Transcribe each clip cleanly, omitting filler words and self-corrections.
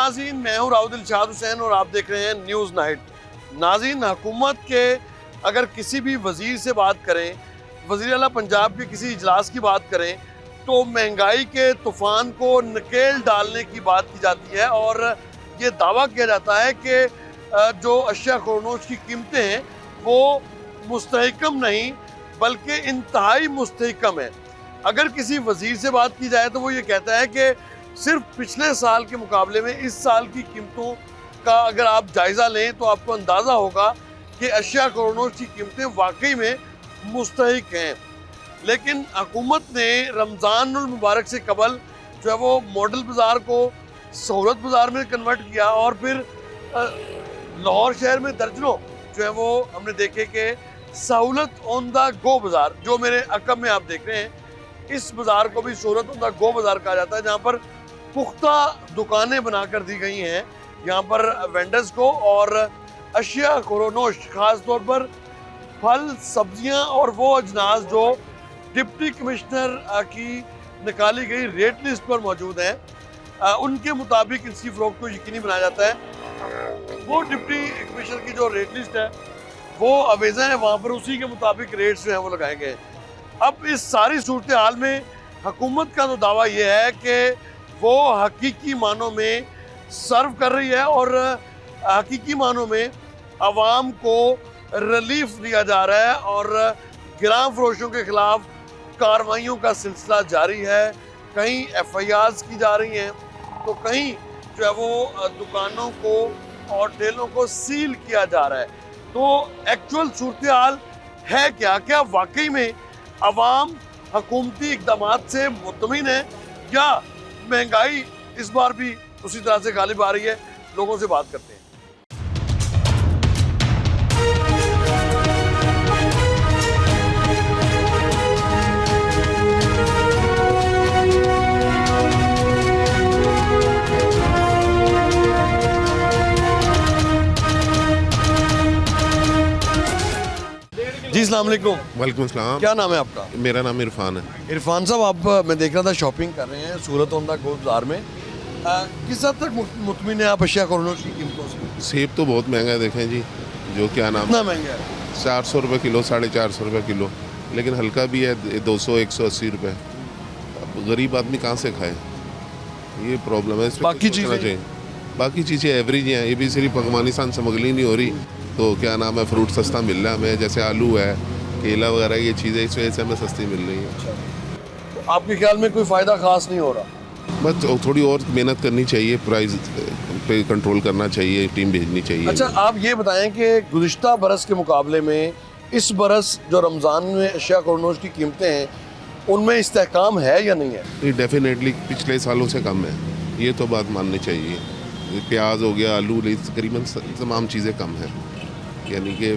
नाज़रीन, मैं हूँ राउदिल शाद हुसैन और आप देख रहे हैं न्यूज़ नाइट। नाज़रीन, हुकूमत के अगर किसी भी वज़ीर से बात करें, वज़ीर आला पंजाब के किसी इजलास की बात करें, तो महंगाई के तूफ़ान को नकेल डालने की बात की जाती है और ये दावा किया जाता है कि जो अशिया खुर्नोश की कीमतें हैं वो मुस्तहकम नहीं बल्कि इंतहाई मुस्तहकम है। अगर किसी वज़ीर से बात की जाए तो वो ये कहता है कि सिर्फ पिछले साल के मुकाबले में इस साल की कीमतों का अगर आप जायज़ा लें तो आपको अंदाज़ा होगा कि अशिया खुर्नोश की कीमतें वाकई में मुस्तहक हैं। लेकिन हुकूमत ने रमज़ानुल मुबारक से कबल जो है वो मॉडल बाज़ार को सहूलत बाज़ार में कन्वर्ट किया और फिर लाहौर शहर में दर्जनों जो है वो हमने देखे कि सहूलत ऑन द गो बाज़ार, जो मेरे अकब में आप देख रहे हैं, इस बाज़ार को भी सहूलत ऑन द गो बाज़ार कहा जाता है, जहाँ पर पुख्ता दुकानें बनाकर दी गई हैं यहाँ पर वेंडर्स को और अशिया खुर्नोश ख़ास तौर पर फल, सब्जियां और वो अजनास जो डिप्टी कमिश्नर की निकाली गई रेट लिस्ट पर मौजूद हैं, उनके मुताबिक इसकी फ़रोख्त को यकीनी बनाया जाता है। वो डिप्टी कमिश्नर की जो रेट लिस्ट है वो अवेज़ा है, वहाँ पर उसी के मुताबिक रेट्स जो हैं वो लगाए गए। अब इस सारी सूरत हाल में हुकूमत का तो दावा ये है कि वो हकीकी मानों में सर्व कर रही है और हकीकी मानों में आवाम को रिलीफ दिया जा रहा है और गिरां फरोशों के खिलाफ कार्रवाइयों का सिलसिला जारी है। कहीं FIRs की जा रही हैं तो कहीं जो है वो दुकानों को और ठेलों को सील किया जा रहा है। तो एक्चुअल सूरत हाल है क्या वाकई में अवाम हुकूमती इक़दामात से मुतमिन है या महंगाई इस बार भी उसी तरह से गालिब आ रही है? लोगों से बात करते हैं। जी अस्सलाम वालेकुम। वालेकुम सलाम। क्या नाम है आपका? मेरा नाम इरफान है। इरफान साहब, आप मैं देख रहा था शॉपिंग कर रहे हैं सूरत ऑन द गो बाज़ार में, किस हद तक मुतमिन है आप अशिया खुर्नोश की कीमतों से? सेब तो बहुत महंगा है, देखें जी, जो क्या नाम कितना महंगा है? 400 रुपये किलो, 450 रुपये किलो, लेकिन हल्का भी है 200-180 रुपये। अब गरीब आदमी कहाँ से खाए, ये प्रॉब्लम है। बाकी चीज़ें बाकी चीज़ें एवरेज हैं, ये भी सिर्फ अफगानिस्तान से स्मगलिंग नहीं हो रही तो क्या नाम है, फ्रूट सस्ता मिल रहा है हमें, जैसे आलू है, केला वगैरह, ये चीज़ें इस वजह से हमें सस्ती मिल रही है। तो आपके ख्याल में कोई फ़ायदा ख़ास नहीं हो रहा? बस थोड़ी और मेहनत करनी चाहिए, प्राइस पे कंट्रोल करना चाहिए, टीम भेजनी चाहिए। अच्छा, आप ये बताएं कि गुज़िश्ता बरस के मुकाबले में इस बरस जो रमज़ान में अशिया खुर्नोश की कीमतें हैं उनमें इस्तेहकाम है या नहीं है? ये डेफिनेटली पिछले सालों से कम है, ये तो बात माननी चाहिए। प्याज हो गया, आलू, तकरीबन तमाम चीज़ें कम हैं, यानी कि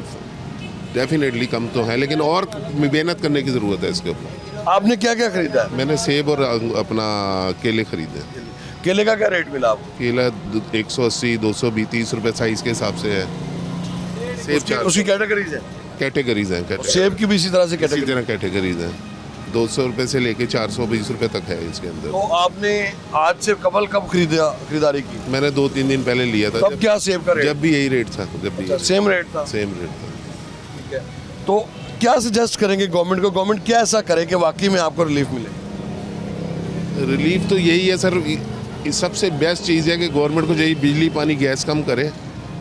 डेफिनेटली कम तो है, लेकिन और मेहनत करने की ज़रूरत है इसके ऊपर। आपने क्या क्या खरीदा है? मैंने सेब और अपना केले खरीदे। केले का क्या रेट मिला आपको? केला 180, 220, 30 रुपये साइज़ के हिसाब से है। सेब उसकी कैटेगरीज है? कैटेगरीज हैं। सेब की भी इसी तरह से इसी तरह कैटेगरीज हैं। 200 रुपये से लेके 420 रुपये तक है इसके अंदर। तो आपने आज से कब खरीदारी की? मैंने 2-3 दिन पहले लिया था। तब क्या सेब का रेट? जब भी यही रेट था, जब भी सेम रेट था। सेम रेट था। ठीक है, तो क्या सजेस्ट करेंगे गवर्नमेंट को? गवर्नमेंट क्या ऐसा करे कि वाकई में आपको रिलीफ मिले? रिलीफ तो यही है सर, सबसे बेस्ट चीज़ है कि गवर्नमेंट को यही बिजली, पानी, गैस कम करे।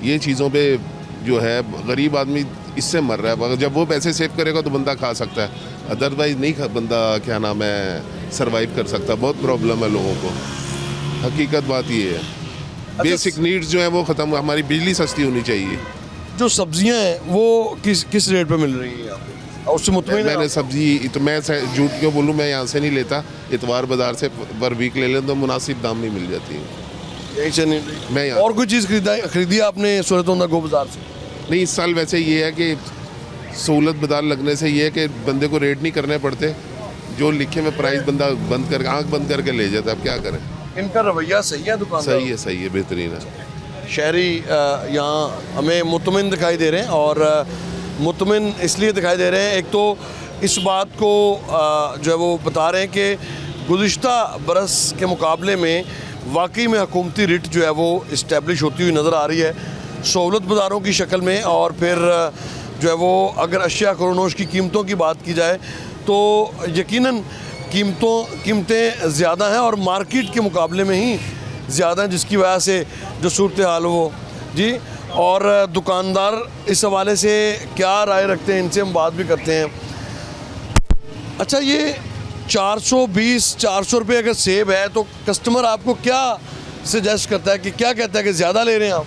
ये चीज़ों पे जो है गरीब आदमी इससे मर रहा है। जब वो पैसे सेव करेगा तो बंदा खा सकता है, अदरवाइज नहीं बंदा क्या नाम है सरवाइव कर सकता। बहुत प्रॉब्लम है लोगों को, हकीकत बात ये है। बेसिक नीड्स जो है वो ख़त्म। हमारी बिजली सस्ती होनी चाहिए। जो सब्जियां हैं वो किस रेट पे मिल रही हैं यहाँ पे? उससे मुतमिन मैंने सब्जी तो मैं झूठ क्यों बोलूँ, मैं यहाँ से नहीं लेता, इतवार बाज़ार से पर वीक ले लें तो मुनासिब दाम नहीं मिल जाती है। यहीं से नहीं? मैं यहाँ और कोई चीज़ खरीदी आपने सूरत ऑन द गो बाज़ार से? नहीं, इस साल वैसे ये है कि सहूलत बाज़ार लगने से ये है कि बंदे को रेट नहीं करने पड़ते, जो लिखे में प्राइस बंदा बंद करके आँख बंद करके ले जाता है। अब क्या करें? इनका रवैया सही है दुकान? सही है, बेहतरीन है। शहरी यहाँ हमें मुतमिन दिखाई दे रहे हैं और मुतमिन इसलिए दिखाई दे रहे हैं, एक तो इस बात को जो है वो बता रहे हैं कि गुज़िश्ता बरस के मुकाबले में वाकई में हुकूमती रिट जो है वो इस्टेब्लिश होती हुई नज़र आ रही है सहूलत बाज़ारों की शक्ल में। और फिर जो है वो अगर अशिया खरोनोश की कीमतों की बात की जाए तो यकीनन कीमतें ज़्यादा हैं और मार्केट के मुकाबले में ही ज़्यादा हैं, जिसकी वजह से जो सूरत हाल वो जी। और दुकानदार इस हवाले से क्या राय रखते हैं, इनसे हम बात भी करते हैं। अच्छा, ये 420-400 रुपये अगर सेब है तो कस्टमर आपको क्या सजेस्ट करता है कि क्या कहता है कि ज़्यादा ले रहे हैं आप?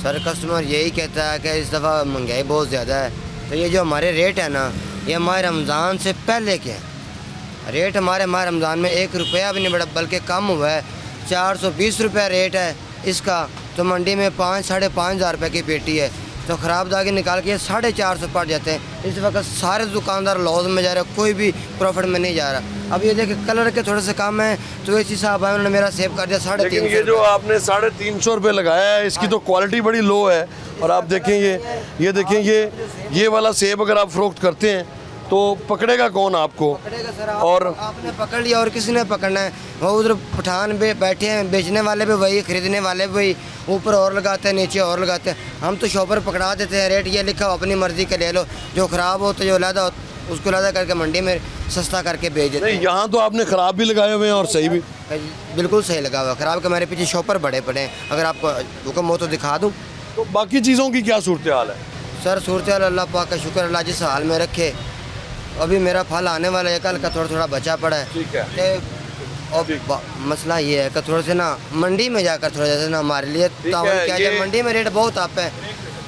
सर कस्टमर यही कहता है कि इस दफ़ा महंगाई बहुत ज़्यादा है, तो ये जो हमारे रेट है ना, ये हमारे रमज़ान से पहले के हैं। रेट हमारे रमज़ान में 1 रुपया भी नहीं बढ़ा बल्कि कम हुआ है। 420 रुपया रेट है इसका, तो मंडी में 5-5.5 हज़ार रुपये की पेटी है, तो ख़राब दागे निकाल के 450 पड़ जाते हैं। इस वक्त सारे दुकानदार लॉस में जा रहे हैं, कोई भी प्रॉफिट में नहीं जा रहा। अब ये देखिए कलर के थोड़े से कम है तो ऐसी साहब है, उन्होंने मेरा सेव कर दिया 350। लेकिन ये जो आपने 350 रुपये लगाया है इसकी तो क्वालिटी बड़ी लो है। और आप देखें ये देखें ये वाला सेब अगर आप फ़रोख्त करते हैं तो पकड़ेगा कौन आपको? पकड़ेगा सर और आपने पकड़ लिया और किसी ने पकड़ना है। वो उधर पठान पे बैठे हैं, बेचने वाले भी वही, खरीदने वाले भी वही, ऊपर और लगाते हैं नीचे और लगाते हैं। हम तो शॉपर पकड़ा देते हैं, रेट ये लिखा हो अपनी मर्ज़ी का ले लो, जो ख़राब हो तो जो लादा हो उसको लादा करके मंडी में सस्ता करके बेच देते हैं। नहीं, यहाँ तो आपने ख़राब भी लगाए हुए हैं और सही भी। बिल्कुल सही लगा हुआ। ख़राब के हमारे पीछे शॉपर बड़े पड़े हैं, अगर आपको हुक्म हो तो दिखा दूँ। तो बाकी चीज़ों की क्या सूरत हाल है? सर सूरत हाल अल्लाह पाक का शुक्र, अल्लाह जिस हाल में रखे। अभी मेरा फल आने वाला है, कल का थोड़ा बचा पड़ा है। ठीक है। और मसला ये है कि थोड़ा से ना मंडी में जाकर थोड़ा जैसे ना हमारे लिए तावन क्या जाए, मंडी में रेट बहुत आप है।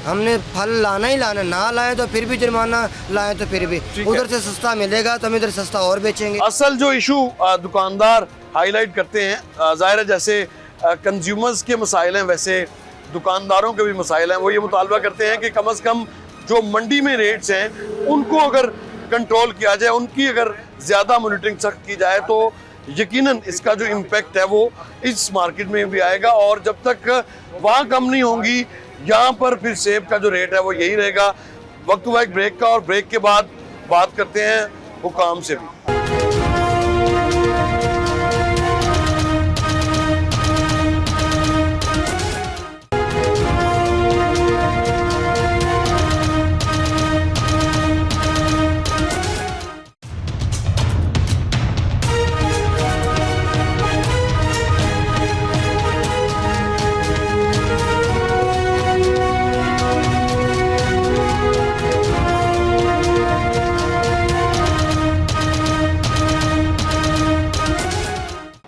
हमने फल लाना ही लाना, ना लाए तो फिर भी जुर्माना, लाए तो फिर भी। उधर से सस्ता मिलेगा तो हम इधर सस्ता और बेचेंगे। असल जो इशू दुकानदार हाईलाइट करते हैं, ज़ाहिर है जैसे कंज्यूमर्स के मसाइल हैं वैसे दुकानदारों के भी मसाइल हैं। वो ये मुतालबा करते हैं कि कम से कम जो मंडी में रेट्स हैं उनको अगर कंट्रोल किया जाए, उनकी अगर ज़्यादा मॉनिटरिंग सख्त की जाए तो यकीनन इसका जो इम्पेक्ट है वो इस मार्केट में भी आएगा। और जब तक वहाँ कम नहीं होंगी, यहाँ पर फिर सेब का जो रेट है वो यही रहेगा। वक्त हुआ एक ब्रेक का, और ब्रेक के बाद बात करते हैं हुकाम से भी।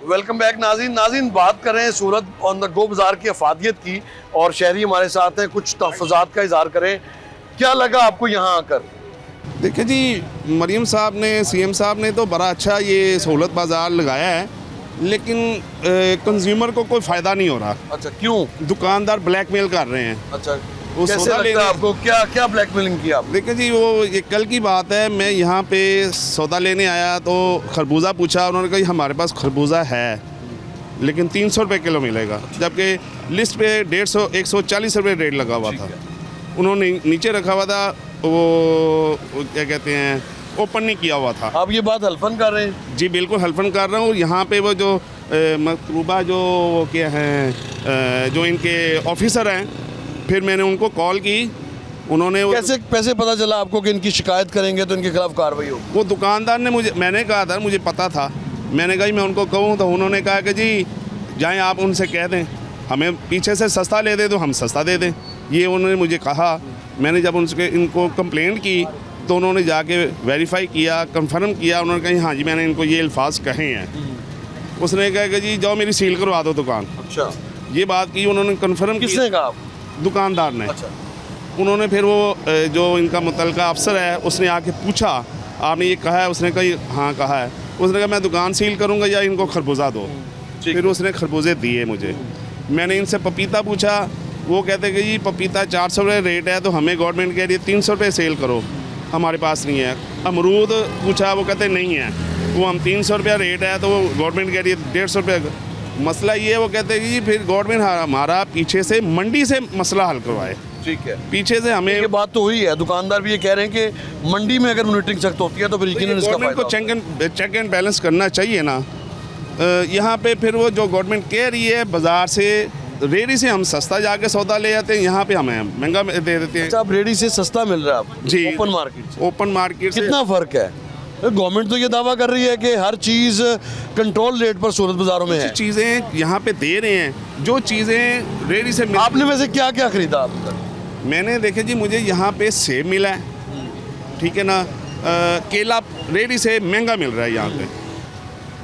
वेलकम बैक नाज़रीन, बात कर रहे हैं सूरत ऑन द गो बाज़ार की अफादियत की, और शहरी हमारे साथ हैं, कुछ तहफ़्फ़ुज़ात का इज़हार करें। क्या लगा आपको यहाँ आकर? देखिए जी, मरीम साहब ने, सीएम साहब ने तो बड़ा अच्छा ये सहूलत बाज़ार लगाया है, लेकिन कंज्यूमर को कोई फ़ायदा नहीं हो रहा। अच्छा, क्यों? दुकानदार ब्लैकमेल कर रहे हैं। अच्छा, वो कैसे सौदा लगता है आपको? क्या ब्लैकमेलिंग की आप? देखिए जी, वो ये कल की बात है, मैं यहाँ पे सौदा लेने आया तो खरबूजा पूछा, उन्होंने कहा हमारे पास खरबूजा है लेकिन 300 रुपये किलो मिलेगा, जबकि लिस्ट पे 150 140 रुपये रेट लगा हुआ था। उन्होंने नीचे रखा हुआ था, वो क्या कहते हैं, ओपन नहीं किया हुआ था। आप ये बात हल्फन कर रहे हैं? जी बिल्कुल हल्फन कर रहा हूँ। यहाँ पे वो जो मतलूबा जो क्या हैं, जो इनके ऑफिसर हैं, फिर मैंने उनको कॉल की, उन्होंने कैसे पता चला आपको कि इनकी शिकायत करेंगे तो इनके खिलाफ कार्रवाई होगी? वो दुकानदार ने मैंने कहा था, मुझे पता था, मैंने कहा मैं उनको कहूँ, तो उन्होंने कहा कि जी जाएं आप उनसे कह दें हमें पीछे से सस्ता ले दे तो हम सस्ता दे दें। ये उन्होंने मुझे कहा। मैंने जब उनसे इनको कंप्लेंट की तो उन्होंने जाके वेरीफाई किया, कंफर्म किया, उन्होंने कहा हाँ जी मैंने इनको ये अल्फाज कहे हैं। उसने कहा कि जी जाओ मेरी सील करवा दो दुकान। अच्छा, ये बात की, उन्होंने कन्फर्म किसने कहा? दुकानदार ने। अच्छा, उन्होंने फिर वो जो इनका मुतलका अफसर है उसने आके पूछा आपने ये कहा है? उसने कहा हाँ कहा है। उसने कहा मैं दुकान सील करूँगा या इनको खरबूजा दो। फिर उसने खरबूजे दिए मुझे। मैंने इनसे पपीता पूछा, वो कहते कि जी पपीता 400 रुपये रेट है, तो हमें गवर्नमेंट कह रही है 300 रुपये सेल करो, हमारे पास नहीं है। अमरूद पूछा, वो कहते नहीं है, वो हम 300 रुपया रेट है, तो वो गवर्नमेंट कह रही है 150 रुपये। मसला ये है, वो कहते हैं कि जी फिर गवर्नमेंट हमारा पीछे से मंडी से मसला हल करवाए। ठीक है, पीछे से हमें ये बात तो हुई है। दुकानदार भी ये कह रहे हैं कि मंडी में अगर मॉनिटरिंग सख्त होती है तो फिर यकीनन इसका गवर्नमेंट को फायदा चेक एंड बैलेंस करना चाहिए ना। यहाँ पे फिर वो जो गवर्नमेंट कह रही है बाज़ार से रेडी से हम सस्ता जाके सौदा ले आते हैं, यहाँ पे हमें महंगा दे देते हैं। अच्छा, आप रेडी से सस्ता मिल रहा है आपको जी, ओपन मार्केट से? ओपन मार्केट से कितना फर्क है? गवर्नमेंट तो ये दावा कर रही है कि हर चीज़ कंट्रोल रेट पर सूरत बाजारों में है। चीज़ें यहाँ पे दे रहे हैं, जो चीज़ें रेडी से आपने वैसे क्या क्या खरीदा अब तक? मैंने देखे जी, मुझे यहाँ पे सेब मिला है, ठीक है ना, केला रेडी से महंगा मिल रहा है यहाँ पे।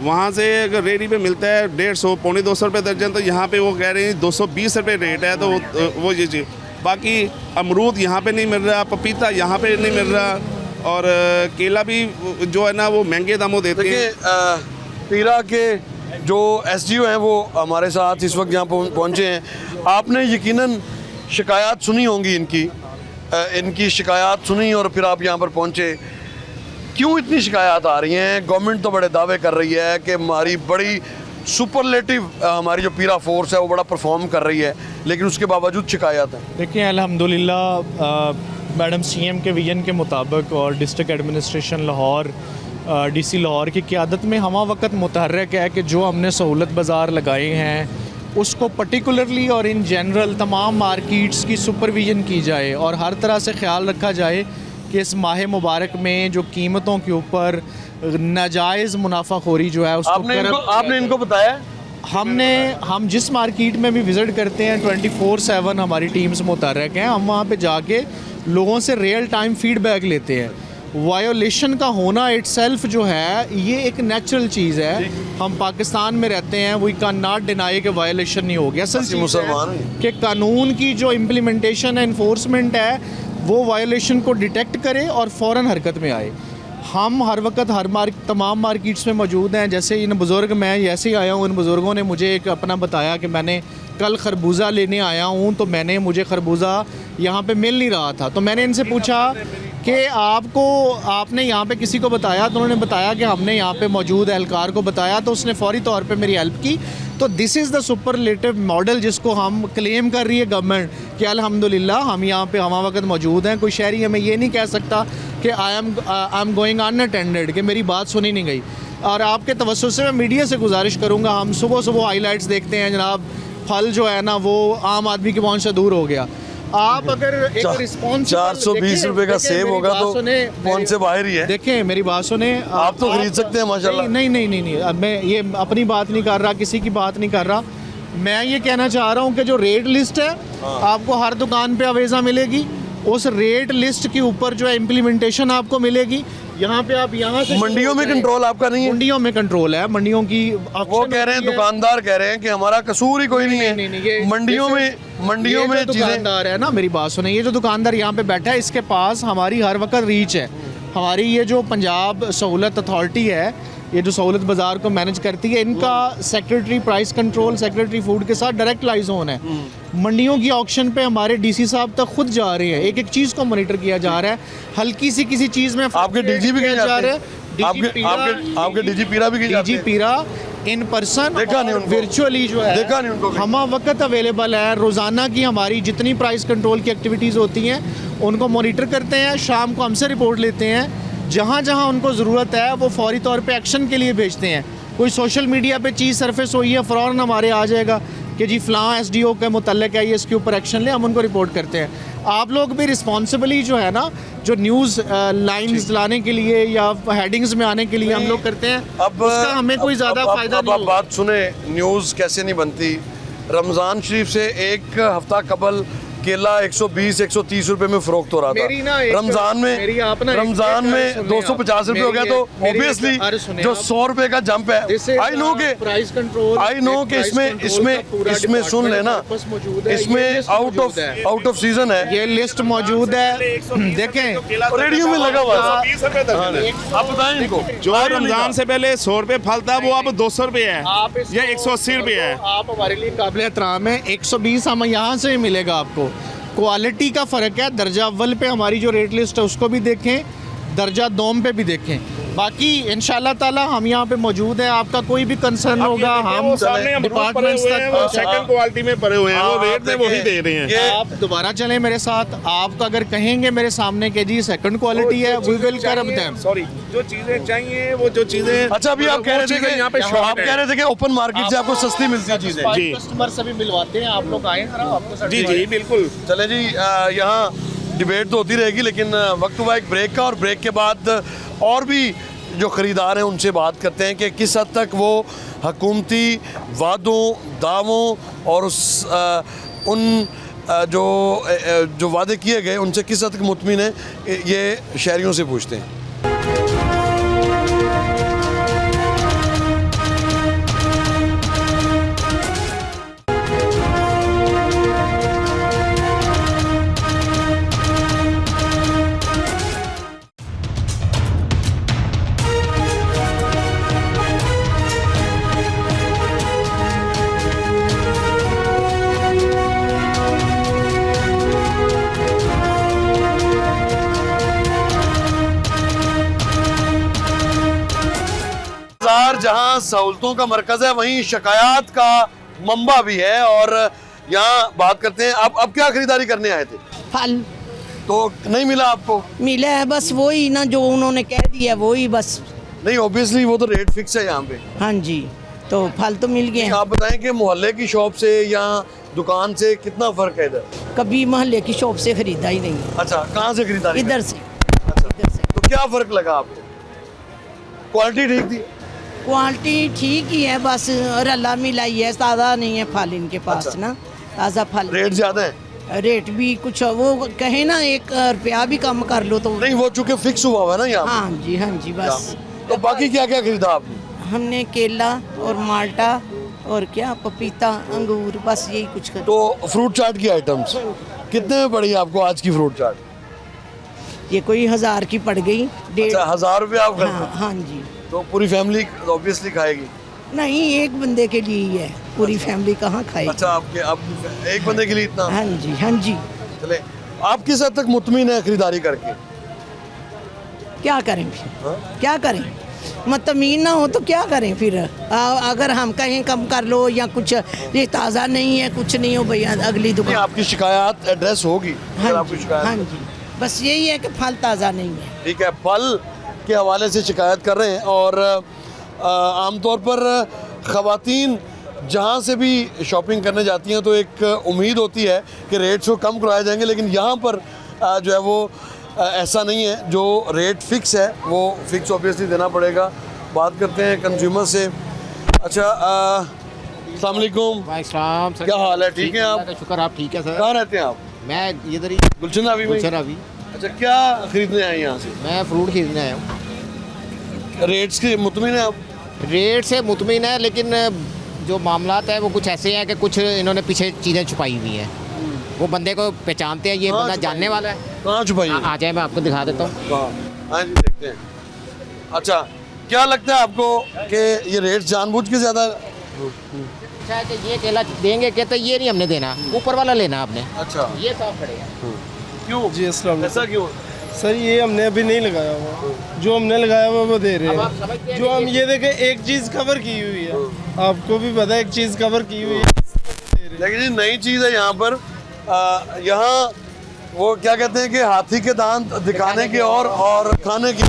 वहाँ से अगर रेडी पे मिलता है 150 पौने 200 रुपये दर्जन, तो यहाँ पे वो कह रहे हैं 220 रुपये रेट है, तो वो ये चीज़। बाकी अमरूद यहाँ पे नहीं मिल रहा, पपीता यहाँ पे नहीं मिल रहा, और केला भी जो है ना वो महंगे दामों देते हैं। देखिए, पीरा के जो SDO हैं वो हमारे साथ इस वक्त यहाँ पहुँचे हैं। आपने यकीनन शिकायत सुनी होंगी इनकी शिकायत सुनी और फिर आप यहाँ पर पहुँचे। क्यों इतनी शिकायत आ रही हैं? गवर्नमेंट तो बड़े दावे कर रही है कि हमारी बड़ी सुपरलेटिव हमारी जो पीरा फोर्स है वो बड़ा परफॉर्म कर रही है, लेकिन उसके बावजूद शिकायत है। देखिए, अल्हम्दुलिल्लाह मैडम CM के विजन के मुताबिक और district administration Lahore DC Lahore की क़यादत में हमा वक्त मुतहर्रिक है कि जो हमने सहूलत बाज़ार लगाए हैं उसको पर्टिकुलरली और इन जनरल तमाम मार्केट्स की सुपरविजन की जाए और हर तरह से ख्याल रखा जाए कि इस माह मुबारक में जो कीमतों के ऊपर नाजायज़ मुनाफाखोरी जो है उसको आपने इनको बताया? हम जिस मार्केट में भी विज़िट करते हैं 24/7 हमारी टीम्स मुतहर्रिक हैं। हम वहाँ पे जाके लोगों से रियल टाइम फीडबैक लेते हैं। वायोलेशन का होना इटसेल्फ जो है ये एक नेचुरल चीज़ है। हम पाकिस्तान में रहते हैं, वी कैन नॉट डिनाई कि वायोलेशन नहीं हो गया। असल मुसलमान कि कानून की जो इम्प्लीमेंटेशन है, इन्फोर्समेंट है, वो वायोलेशन को डिटेक्ट करे और फ़ौरन हरकत में आए। हम हर वक्त तमाम मार्केट्स में मौजूद हैं। जैसे इन बुज़ुर्ग, मैं जैसे ही आया हूँ, इन बुज़ुर्गों ने मुझे एक अपना बताया कि मैंने कल खरबूजा लेने आया हूँ, तो मुझे खरबूजा यहाँ पे मिल नहीं रहा था। तो मैंने इनसे पूछा कि आपने यहाँ पे किसी को बताया? तो उन्होंने बताया कि हमने यहाँ पे मौजूद एहलकार को बताया, तो उसने फ़ौरी तौर पे मेरी हेल्प की। तो this is the superlative model जिसको हम क्लेम कर रही है गवर्नमेंट कि अल्हम्दुलिल्लाह हम यहाँ पे हमा वक्त मौजूद हैं। कोई शहरी हमें ये नहीं कह सकता कि आई एम गोइंग अनअटेंडेड, कि मेरी बात सुनी नहीं गई। और आपके तवज्जो से मैं मीडिया से गुजारिश करूँगा, हम सुबह सुबह हाईलाइट्स देखते हैं जनाब, फल जो है ना वो आम आदमी की पहुँच से दूर हो गया। आप अगर एक रिस्पॉन्स 420 रुपए का सेब होगा तो कौन से बाहर ही है। देखें, मेरी बात सुने, आप तो खरीद सकते हैं माशाल्लाह। नहीं, अब मैं ये अपनी बात नहीं कर रहा, किसी की बात नहीं कर रहा। मैं ये कहना चाह रहा हूँ कि जो रेट लिस्ट है आपको हर दुकान पे अवेजा मिलेगी। उस रेट लिस्ट के ऊपर जो है इम्प्लीमेंटेशन आपको मिलेगी। यहाँ पे आप यहाँ से मंडियों में कंट्रोल आपका नहीं है? मंडियों में कंट्रोल है। मंडियों की वो कह रहे हैं, दुकानदार कह रहे हैं कि हमारा कसूर ही कोई नहीं है। मंडियों में दुकानदार है ना, मेरी बात सुने, ये जो दुकानदार यहाँ पे बैठा है इसके पास हमारी हर वक्त रीच है। हमारी ये जो पंजाब सहूलत अथॉरिटी है, ये जो सहूलत बाज़ार को मैनेज करती है, इनका secretary price control, secretary food के साथ डायरेक्ट लाइजोन है। मंडियों की ऑक्शन पे हमारे DC साहब तक खुद जा रहे हैं, एक एक चीज़ को मॉनिटर किया जा रहा है। हल्की सी किसी चीज़ में आपके DG भी किया जा रहा है, आपके DG पीरा भी DG पीरा इन पर्सन देखा नहीं उनको, वर्चुअली जो है देखा नहीं उनको, हमा वक्त अवेलेबल है। रोज़ाना की हमारी जितनी प्राइस कंट्रोल की एक्टिविटीज़ होती हैं उनको मॉनिटर करते हैं, शाम को हमसे रिपोर्ट लेते हैं। जहाँ जहाँ उनको ज़रूरत है वो फौरी तौर पे एक्शन के लिए भेजते हैं। कोई सोशल मीडिया पे चीज़ सरफेस हुई है, फ़ौरन हमारे आ जाएगा कि जी फ़लाँ SDO के मुतल्लिक़ है, ये इसके ऊपर एक्शन ले, हम उनको रिपोर्ट करते हैं। आप लोग भी रिस्पॉन्सिबली जो है ना, जो न्यूज़ लाइन्स लाने के लिए या हेडिंग्स में आने के लिए हम लोग करते हैं, अब उसका हमें कोई ज़्यादा फ़ायदा नहीं। अब बात सुने, न्यूज़ कैसे नहीं बनती। रमज़ान शरीफ से एक हफ्ता कबल केला 120-130 रुपए में फरोख्त हो रहा था। रमजान में 250 रुपए हो गया, तो ऑब्वियसली जो 100 रुपए का जंप है, आई नो के इसमें सुन लेना, इसमें आउट ऑफ सीजन है। ये लिस्ट मौजूद है, देखें रेडियो में लगा हुआ है। आप बताएं इनको, जो रमजान से पहले 100 रुपए फल था वो अब 200 रुपए है या 180 रुपए है। आप हमारे लिए काबिल एहतराम है। 120 हम यहाँ से मिलेगा आपको। क्वालिटी का फ़र्क है। दर्जा अव्वल पे हमारी जो रेट लिस्ट है उसको भी देखें, दर्जा दोम पे भी देखें। बाकी इंशाल्लाह ताला हम यहाँ पे मौजूद हैं, आपका कोई भी कंसर्न होगा हम डिपार्टमेंट्स तक सेकंड क्वालिटी में पड़े हुए हैं, वो रेट में वही दे रहे हैं। आप दोबारा चलें मेरे साथ, आप अगर कहेंगे मेरे सामने कि जी सेकंड क्वालिटी है, वी विल करब देम। सॉरी, जो चीजें चाहिए वो जो चीजें। अच्छा, अभी आप कह रहे थे कि यहाँ पे आप कह रहे थे कि ओपन मार्केट से आपको सस्ती मिलती है चीजें। जी। कस्टमर से भी मिलवाते हैं, आप लोग आए जरा, आपको जी जी बिल्कुल। चले जी, यहाँ डिबेट तो होती रहेगी, लेकिन वक्त हुआ एक ब्रेक का, और ब्रेक के बाद और भी जो ख़रीदार हैं उनसे बात करते हैं कि किस हद तक वो हकूमती वादों, दावों और जो वादे किए गए उनसे किस हद तक मुतमिन है, ये शहरियों से पूछते हैं। बाजार जहां सहूलतों का मरकज है, वहीं शिकायत का मंबा भी है। और यहाँ बात करते हैं, अब क्या खरीदारी करने आए थे? फल तो नहीं मिला आपको? मिला है, बस वही ना जो उन्होंने कह दिया वही बस। नहीं, ऑब्वियसली वो तो रेट फिक्स है यहाँ पे। हाँ जी, तो फल तो मिल गए। आप बताएं कि मोहल्ले की शॉप से या दुकान से कितना फर्क है इधर? कभी मोहल्ले की शॉप से खरीदा ही नहीं, अच्छा, कहाँ से खरीदारी? इधर से। अच्छा, इधर से तो क्या फर्क लगा आपको? क्वालिटी ठीक थी? क्वालिटी ठीक ही है, बस रला मिलाई है, ताज़ा नहीं है फल इनके पास। अच्छा। ना ताज़ा फल। रेट ज्यादा है? रेट भी कुछ वो कहे ना 1 रुपया भी कम कर लो तो। नहीं, वो चूंकि फिक्स हुआ हुआ है ना यहाँ हाँ जी, हाँ जी, बस। तो बाकी क्या क्या खरीदा आपने? हमने केला और माल्टा और क्या पपीता, अंगूर, बस यही कुछ कर। तो फ्रूट चाट की आइटम्स कितने में पड़ी आपको आज की फ्रूट चाट? ये कोई 1000 की पड़ गई। अच्छा, 1000 रुपये आप हाँ, खरीदते? हाँ जी। तो पूरी फैमिली ऑब्वियसली खाएगी? नहीं, एक बंदे के लिए ही है, पूरी फैमिली कहाँ खाएगी। अच्छा, आप एक बंदे के लिए इतना? हाँ जी, हाँ जी। चले, आप किस हद तक मुतमिन है खरीदारी करके? क्या करें फिर? हाँ? क्या करें, मतमीन ना हो तो क्या करें फिर? अगर हम कहें कम कर लो या कुछ, ये ताज़ा नहीं है, कुछ नहीं हो भैया, अगली नहीं, दुकान। आपकी शिकायत एड्रेस होगी अगर हाँ आपकी जी, शिकायत। हाँ जी, बस यही है कि फल ताज़ा नहीं है। ठीक है, फल के हवाले से शिकायत कर रहे हैं। और आमतौर पर ख़वातीन जहाँ से भी शॉपिंग करने जाती हैं तो एक उम्मीद होती है कि रेट्स को कम कराए जाएंगे, लेकिन यहाँ पर जो है वो ऐसा नहीं है। जो रेट फिक्स है वो फिक्स ऑब्वियसली देना पड़ेगा। बात करते हैं कंज्यूमर से। अच्छा, अस्सलाम वालेकुम। वालेकुम सर, क्या हाल है? ठीक है आप? शुक्र, आप ठीक है सर? कहाँ रहते हैं आप? मैं इधर ही गुलशन अभी में? गुलशन अभी। अच्छा, क्या खरीदने आए यहाँ से? मैं फ्रूट खरीदने आया हूँ। रेट्स के मुतमिन है आप? रेट से मुतमिन है, लेकिन जो मामलात है वो कुछ ऐसे हैं कि कुछ इन्होंने पीछे चीज़ें छुपाई हुई हैं। वो बंदे को पहचानते हैं, ये कहाँ बंदा छुपाई जानने वाला है। कहाँ छुपाई है? आ जाए, मैं आपको दिखा देता हूँ। कहाँ? हाँ जी, देखते हैं। अच्छा, क्या लगता है आपको कि ये रेट जानबूझ के ज़्यादा? अच्छा है कि ये केला देंगे, कहते ये नहीं हमने देना, ऊपर वाला लेना आपने। अच्छा, ये साफ पड़ेगा। क्यों जी, अस्सलाम वालेकुम। ऐसा क्यों? सर ये हमने अभी नहीं लगाया हुआ, जो हमने लगाया हुआ वो दे रहे अब आप हैं। समझते हैं जो कि हम ये देखें, एक चीज़ कवर की हुई है, आपको भी पता है एक चीज़ कवर की हुई है। लेकिन ये नई चीज़ है यहाँ पर। यहाँ वो क्या कहते हैं कि हाथी के दांत दिखाने की और खाने की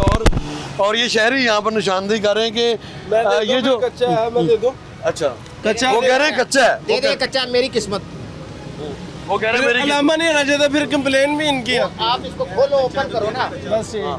और ये शहरी यहाँ पर निशानदेही कर रहे हैं कि ये जो कच्चा है, मैं दे दूं? अच्छा, कच्चा वो कह रहे हैं कच्चा है। दे दे कच्चा, मेरी किस्मत। वो कह रहे हैं मेरी अलामा नहीं आना चाहिए, फिर कंप्लेन भी इनकी है। आप इसको खोलो, ओपन करो ना। बस यही है।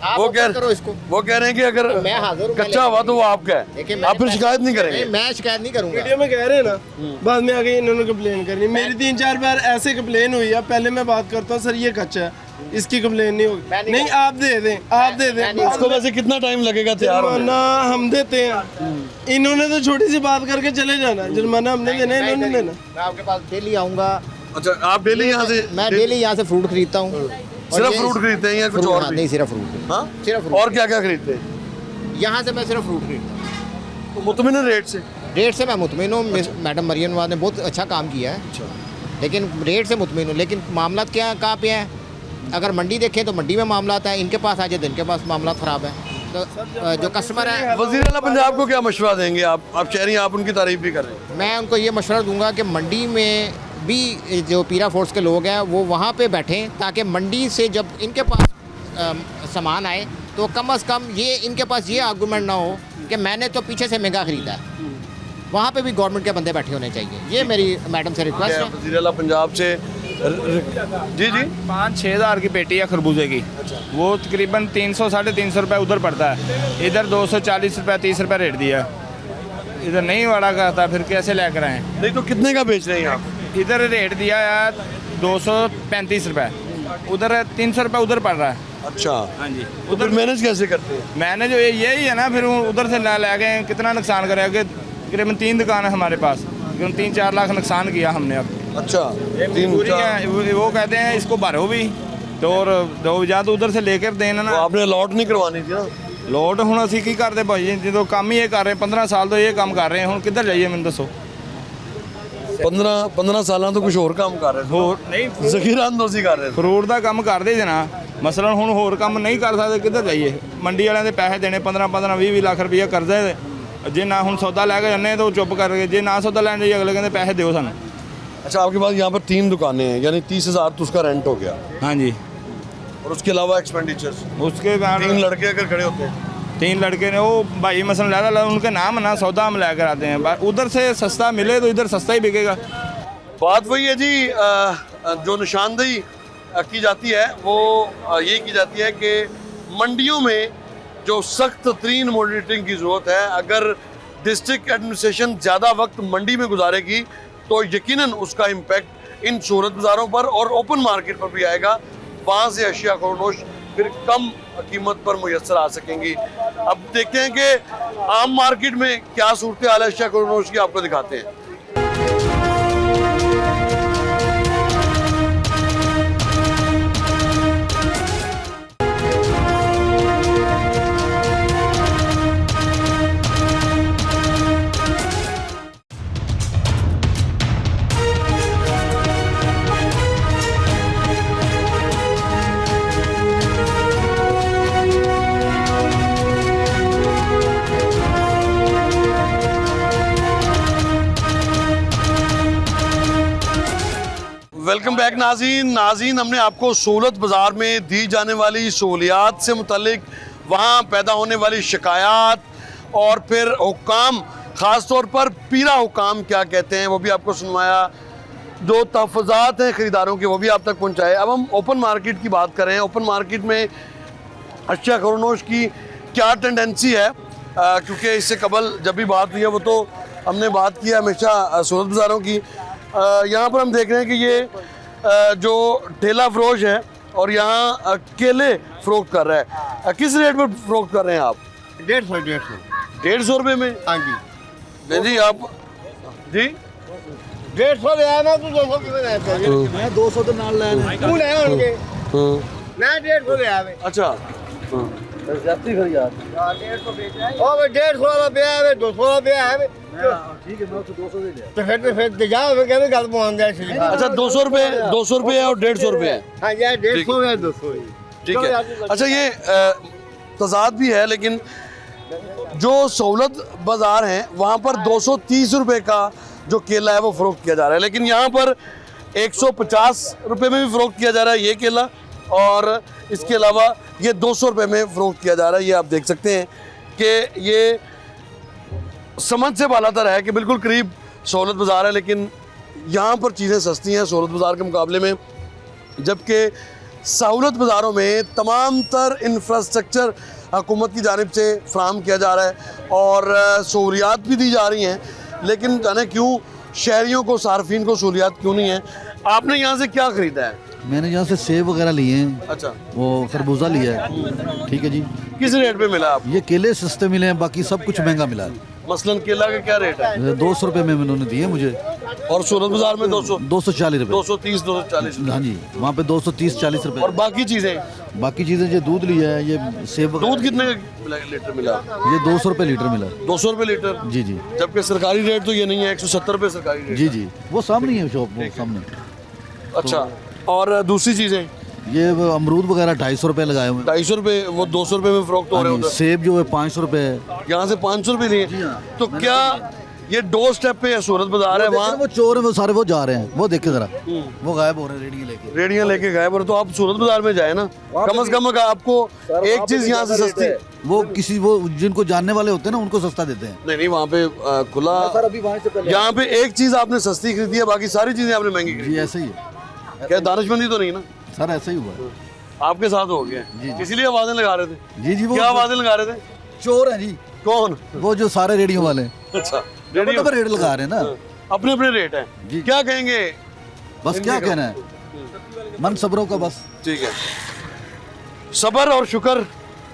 आप वो ओपन करो इसको। वो कह रहे हैं कि अगर मैं हाजिर हूँ, कच्चा हुआ तो वो आपका देखिए, है, मैंने आप फिर शिकायत नहीं करेंगे? नहीं, मैं शिकायत नहीं करूँगा। वीडियो में कह रहे हैं ना, बाद में आगे इन्होंने कंप्लेन करनी। मेरी 3-4 बार ऐसे कंप्लेन हुई है। पहले मैं बात करता हूँ, सर ये कच्चा है, इसकी कंप्लेन नहीं होगी। मैं नहीं नहीं, आप दे दें, आप दे दें। इसको वैसे कितना टाइम लगेगा तैयार होने? जुर्माना हम देते हैं, इन्होंने तो छोटी सी बात करके चले जाना। जुर्माना हमने देना है, इन्होंने देना। मैं आपके पास डेली आऊँगा। अच्छा, आप डेली यहाँ से? मैं डेली यहाँ से फ्रूट खरीदता हूँ। सिर्फ फ्रूट खरीदते हैं या कुछ और भी? नहीं, सिर्फ फ्रूट। हाँ? सिर्फ फ्रूट। और क्या क्या खरीदते हैं? यहाँ से मैं सिर्फ फ्रूट खरीदता हूँ। तो मुतमिन है रेट से? रेट से मैं मुतमिन हूँ। मैडम मरियम नवाज ने बहुत अच्छा काम किया है। अच्छा, लेकिन रेट से मुतमिन हूँ। लेकिन मामला क्या कहाँ पे है? अगर मंडी देखें तो मंडी में मामला है, इनके पास आ जाए तो इनके पास मामला ख़राब है। तो जो कस्टमर है वज़ीर आला पंजाब को क्या मशवरा देंगे आप कह रही हैं, आप उनकी तारीफ भी कर रहे हैं। मैं उनको ये मशवरा दूंगा कि मंडी में भी जो पीरा फोर्स के लोग हैं वो वहाँ पे बैठें, ताकि मंडी से जब इनके पास सामान आए तो कम से कम ये इनके पास ये आर्गूमेंट ना हो कि मैंने तो पीछे से महंगा ख़रीदा है। वहाँ पे भी गवर्नमेंट के बंदे बैठे होने चाहिए। ये मेरी मैडम से रिक्वेस्ट है। वज़ीर आला पंजाब से जी 5-6 हज़ार की पेटी है खरबूजे की, वो तकरीबन 300-350 रुपये उधर पड़ता है, इधर 240 रुपये 30 रुपये रेट दिया, इधर नहीं वाड़ा करता, फिर कैसे लेकर आए? नहीं तो कितने का बेच रहे हैं आप? इधर रेट दिया है 235 रुपये, उधर 300 रुपये उधर पड़ रहा है। अच्छा, हाँ जी, उधर मैनेज कैसे करते हैं? मैंने जो यही है ना, फिर उधर से ले गए, कितना नुकसान करेगा? तकरीबन 3 दुकान है हमारे पास, 3-4 लाख नुकसान किया हमने अब। अच्छा, वो कहते हैं इसको भरो भी तो, और दो या तो उधर से लेकर देना ना। आपने अलॉट नहीं करवानी थी ना? ਲੋਟ ਹੁਣ ਅਸੀਂ ਕੀ ਕਰਦੇ ਭਾਈ ਜੀ, ਜਦੋਂ ਕੰਮ ਹੀ ਇਹ ਕਰ ਰਹੇ 15 ਸਾਲ ਤੋਂ ਇਹ ਕੰਮ ਕਰ ਰਹੇ ਹੁਣ ਕਿੱਧਰ ਜਾਈਏ ਮੈਨੂੰ ਦੱਸੋ। 15 ਸਾਲਾਂ ਤੋਂ ਕੁਝ ਹੋਰ ਕੰਮ ਕਰ ਰਹੇ ਹੋਰ ਨਹੀਂ ਜ਼ਖੀਰਾ ਅੰਦੋਜ਼ੀ ਕਰ ਰਹੇ ਸੀ। ਫਰੂਟ ਦਾ ਕੰਮ ਕਰਦੇ ਜਨਾ, ਮਸਲਨ ਹੁਣ ਹੋਰ ਕੰਮ ਨਹੀਂ ਕਰ ਸਕਦੇ, ਕਿੱਧਰ ਜਾਈਏ? ਮੰਡੀ ਵਾਲਿਆਂ ਦੇ ਪੈਸੇ ਦੇਣੇ 15-15 20 ਲੱਖ ਰੁਪਈਆ ਕਰਜ਼ਾ, ਜੇ ਨਾ ਹੁਣ ਸੌਦਾ ਲੈ ਕੇ ਜਾਂਦੇ ਤਾਂ ਉਹ ਚੁੱਪ ਕਰਕੇ, ਜੇ ਨਾ ਸੌਦਾ ਲੈਣ ਜਾਈਏ ਅਗਲੇ ਕਹਿੰਦੇ ਪੈਸੇ ਦਿਓ ਸਾਨੂੰ। अच्छा, आपके पास यहाँ पर 3 दुकानें हैं, यानी 30,000 तो उसका रेंट हो गया, हाँ जी, और उसके अलावा एक्सपेंडिचर्स उसके बाद 3 लड़के अगर खड़े होते हैं, 3 लड़के ने वो भाई मसलन ला उनके नाम ना सौदा हम लेकर आते हैं, उधर से सस्ता मिले तो इधर सस्ता ही बिकेगा। बात वही है जी, जो निशानदेही की जाती है वो यही की जाती है कि मंडियों में जो सख्त तरीन मॉनिटरिंग की ज़रूरत है। अगर डिस्ट्रिक्ट एडमिनिस्ट्रेशन ज़्यादा वक्त मंडी में गुजारेगी तो यकीनन उसका इम्पैक्ट इन शोहरत बाज़ारों पर और ओपन मार्केट पर भी आएगा। वहाँ से अशिया खरोनोश फिर कम कीमत पर मुयस्सर आ सकेंगी। अब देखते हैं कि आम मार्केट में क्या सूरत हाल है अशिया खरोनोश की, आपको दिखाते हैं। वेलकम बैक नाज़रीन, हमने आपको सहूलत बाज़ार में दी जाने वाली सहूलियात से मुतल्लिक वहाँ पैदा होने वाली शिकायत और फिर हुक्काम, ख़ास तौर पर पीरा हुक्काम क्या कहते हैं वो भी आपको सुनवाया। जो तहफ़्फ़ुज़ात हैं ख़रीदारों के वो भी आप तक पहुँचाए। अब हम ओपन मार्केट की बात करें, ओपन मार्केट में अशिया खरोनोश की क्या टेंडेंसी है, क्योंकि इससे कबल जब भी बात हुई है वो तो हमने बात की है हमेशा सहूलत बाज़ारों की। यहाँ पर हम देख रहे हैं कि ये जो ठेला फरोश है और यहाँ केले फ़रोख्त कर रहा है। किस रेट पर फ़रोख्त कर रहे हैं आप? 150 रुपये में? हाँ जी, नहीं जी, आप जी 150 ले आना तू 200 कितने रहता है? मैं 200 तो नाल लेना तू ले उनके ना 150 ले आवे। अच्छा, जाती खरी यार, 150 ओ 150 वाला पे आवे, 200 वाला पे आवे। ठीक है, मैं तो 200 दे दिया। तो फिर जाओ, मैं कहने गल पहुंच गया इसलिए। अच्छा 200 रुपये है और 150 रुपये है। हाँ यार 150 है 200 ही। ठीक है। अच्छा, ये तजाद भी है, लेकिन जो सहूलत बाज़ार हैं वहाँ पर 230 रुपये का जो केला है वो फ़रोख्त किया जा रहा है, लेकिन यहाँ पर 150 रुपये में भी फ़रोख्त किया जा रहा है ये केला, और इसके अलावा ये 200 रुपये में फ़रोख्त किया जा रहा है। ये आप देख सकते हैं कि ये समझ से बालातर है कि बिल्कुल करीब सहूलत बाज़ार है, लेकिन यहाँ पर चीज़ें सस्ती हैं सहूलत बाज़ार के मुकाबले में, जबकि सहूलत बाज़ारों में तमाम तर इंफ्रास्ट्रक्चर हुकूमत की जानिब से फ़राहम किया जा रहा है और सहूलियात भी दी जा रही हैं, लेकिन जाने क्यों शहरियों को, सार्फिन को सहूलियात क्यों नहीं है। आपने यहाँ से क्या ख़रीदा है? मैंने यहाँ से सेब वगैरह लिए हैं। अच्छा, वो खरबूजा लिया है। ठीक है जी। किस रेट पे मिला आप? ये केले सस्ते मिले हैं, बाकी सब कुछ महंगा मिला है। मसलन केला का क्या रेट है? 200 रुपये में उन्होंने दिए मुझे, और सूरत बाजार में 240 रुपये। 230 240। हाँ जी, वहाँ पे 230-40 रुपये। और बाकी चीज़ें ये दूध लिया है, ये सेब। दूध कितने लीटर मिला? ये 200 रुपये लीटर मिला। 200 रुपये लीटर? जी जी। जबकि सरकारी रेट तो ये नहीं है, 170 रुपये सरकारी रेट। जी जी, वो सामने है शॉप, वो सामने। अच्छा, और दूसरी चीज़ें? ये वो अमरूद वगैरह 250 रुपए लगाए हुए हैं। 250 रुपये, वो 200 रुपये में फरोख्त हो रहे हाँ जी, होते सेब जो है 500 रुपए है। यहाँ से 500 रुपये लिए। तो क्या ये डोर स्टेप पे है सूरत बाजार है वहाँ? वो चोर है, वो सारे वो जा रहे हैं, वो देखे जरा, वो गायब हो रहे हैं रेडी लेके। रेडियाँ लेके गए पर तो आप सूरत बाजार में जाए ना, कम से कम अगर आपको एक चीज़ यहाँ से सस्ती, वो किसी वो जिनको जानने वाले होते हैं ना उनको सस्ता देते हैं। नहीं वहाँ पे खुला, अभी वहाँ से पहले यहाँ पे एक चीज़ आपने सस्ती खरीदी है, बाकी सारी चीज़ें आपने महंगी खरीदी। जी ऐसे ही है क्या दानिशमंदी तो नहीं ना? सर, ऐसा ही हुआ है। आपके साथ हो गया, इसीलिए आवाजें लगा रहे थे। जी जी, वो क्या आवाजें लगा रहे थे? चोर है जी। कौन? वो जो सारे रेडियो वाले अच्छा, रेडियो पर रेट लगा रहे हैं ना, अपने अपने रेट है। जी। क्या कहेंगे? बस क्या कहना है, मन सब्रों का बस। ठीक है, सब्र और शुक्र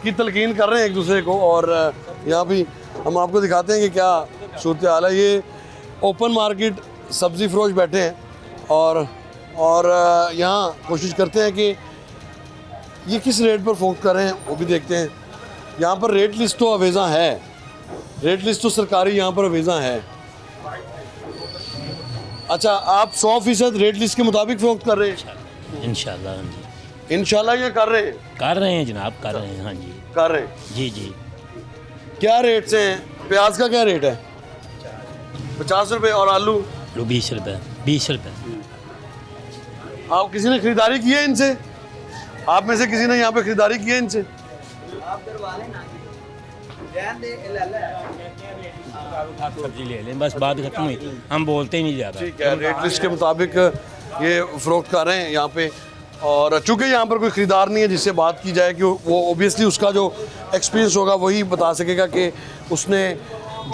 की तलकीन कर रहे हैं एक दूसरे को। और यहाँ भी हम आपको दिखाते हैं कि क्या सूरत हाल है। ये ओपन मार्केट सब्ज़ी फरोश बैठे हैं और यहाँ कोशिश करते हैं कि ये किस रेट पर फोकस कर रहे हैं वो भी देखते हैं। यहाँ पर रेट लिस्ट तो अवेज़ा है, रेट लिस्ट तो सरकारी यहाँ पर अवेज़ा है। अच्छा, आप 100% रेट लिस्ट के मुताबिक फोकस कर रहे हैं? इंशाल्लाह हाँ जी, इंशाल्लाह ये कर रहे हैं? कर रहे हैं जनाब, कर रहे हैं हाँ जी, कर रहे हैं। जी जी। क्या रेट से हैं? प्याज का क्या रेट है? 50 रुपये। और आलू? 20 रुपये, 20 रुपये। आप किसी ने खरीदारी की है इनसे? आप में से किसी ने यहाँ पे खरीदारी की है इनसे? सब्जी ले लें, बस बात खत्म हुई, हम बोलते ही नहीं ज़्यादा। ठीक है, रेट लिस्ट के मुताबिक ये फ़रोख्त कर रहे हैं यहाँ पे। और चूँकि यहाँ पर कोई ख़रीदार नहीं है जिससे बात की जाए कि वो ओबियसली उसका जो एक्सपीरियंस होगा वही बता सकेगा कि उसने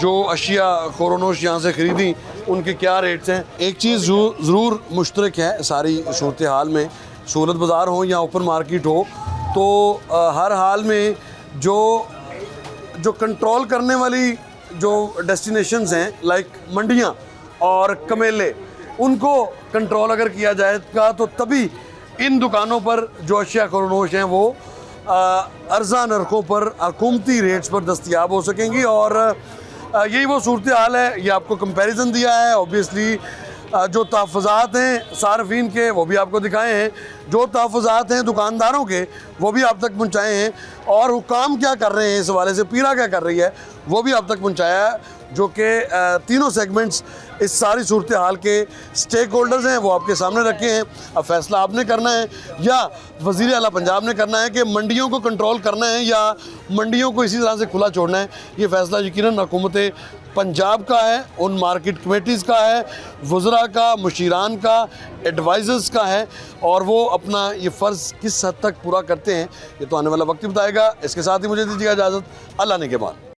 जो अशिया कोरोनोश यहाँ से ख़रीदी उनके क्या रेट्स हैं। एक चीज़ ज़रूर मुश्तरक है सारी सूरत हाल में, सूरत बाज़ार हो या ओपन मार्केट हो, तो हर हाल में जो कंट्रोल करने वाली जो डेस्टिनेशंस हैं लाइक मंडियाँ और कमेले, उनको कंट्रोल अगर किया जाएगा तो तभी इन दुकानों पर जो अशिया कोरोनोश हैं वो अर्ज़ा नरखों पर हुकूमती रेट्स पर दस्तयाब हो सकेंगी। और यही वो सूरत हाल है। ये आपको कंपैरिजन दिया है। ऑब्वियसली जो तहफ़्फ़ुज़ात हैं सार्फिन के वो भी आपको दिखाए हैं, जो तहफ़्फ़ुज़ात हैं दुकानदारों के वो भी आप तक पहुँचाए हैं, और हुकाम क्या कर रहे हैं इस हवाले से, पीरा क्या कर रही है वो भी आप तक पहुँचाया है। जो कि तीनों सेगमेंट्स इस सारी सूरत हाल के स्टेक होल्डर्स हैं वो आपके सामने रखे हैं। अब फैसला आपने करना है या वज़ीर आला पंजाब ने करना है कि मंडियों को कंट्रोल करना है या मंडियों को इसी तरह से खुला छोड़ना है। ये फ़ैसला यकीनन हुकूमत पंजाब का है, उन मार्केट कमेटीज़ का है, वज़रा का, मुशीरान का, एडवाइज़र्स का है, और वो अपना ये फ़र्ज़ किस हद तक पूरा करते हैं ये तो आने वाला वक्त ही बताएगा। इसके साथ ही मुझे दीजिएगा इजाज़त, अल्लाह ने के बाद।